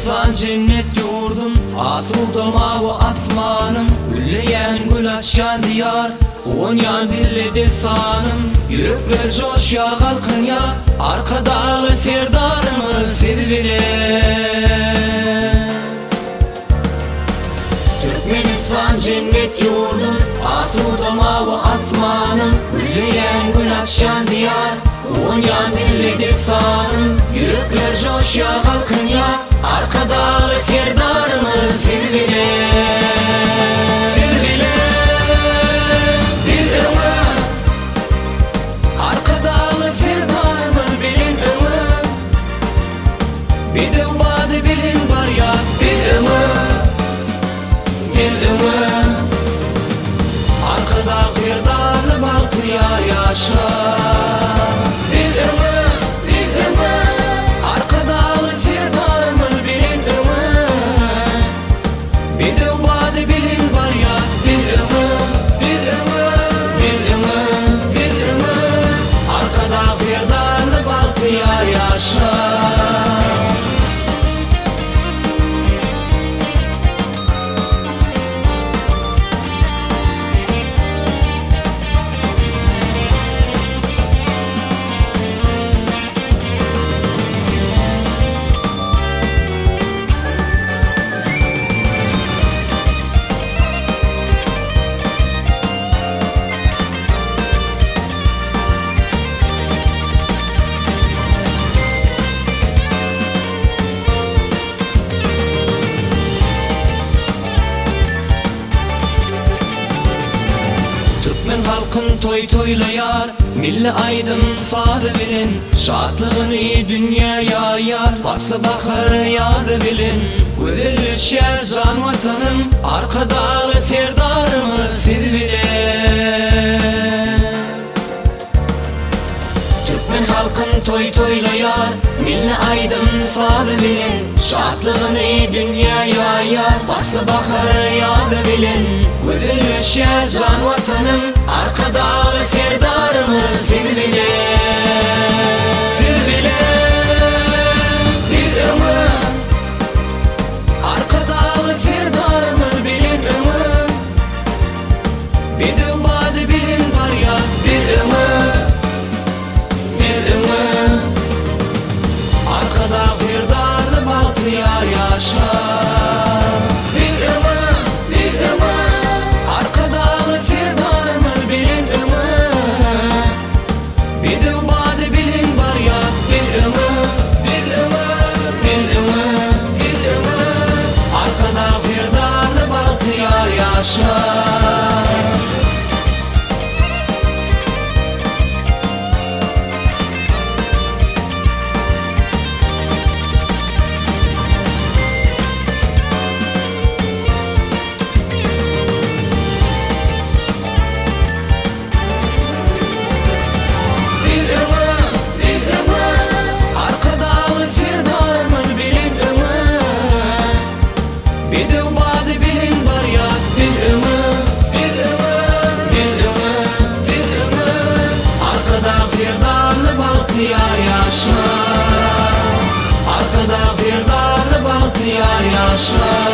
insan cennet yurdum, asıl domağı asmanım, gülleyen gül açan diyar, Konya dilli desanım. Yürekler coşya kalkın ya, arka dağlı serdarımı sevile. Türkmenistan cennet yurdum, asıl domağı asmanım, gülleyen gül açan diyar, Konya dilli desanım. Yürekler coşya kalkın ya, arka dağlı serdarımı sevile. Sevile bildirme, arka dağlı serdarımı bilin ömür. Bir de vadı bilin var ya, bildirme, bildirme. Arkada serdarlı baltı yar yaşa. Halkın toy toylayar, milli aydın sadı bilin, şadlığını dünyaya yar, varsa bakar yadı bilin. Güzel şer can vatanım, arka dağlı serdarımı sevile. Türkmen halkın toy toylayar, milli aydın sadı bilin, şadlığını dünyaya yar, varsa bakar yadı bilin. Güzel şer can vatanım, arka dağlı serdarımı sevile. Sevile bildirme, arka dağlı serdarımı bilin ömür. Bir de vadı bilin var ya, bildirme, bildirme. Arkada serdarlı baltı yar yaşa. Arkada serdarlı baltı yar yaşa.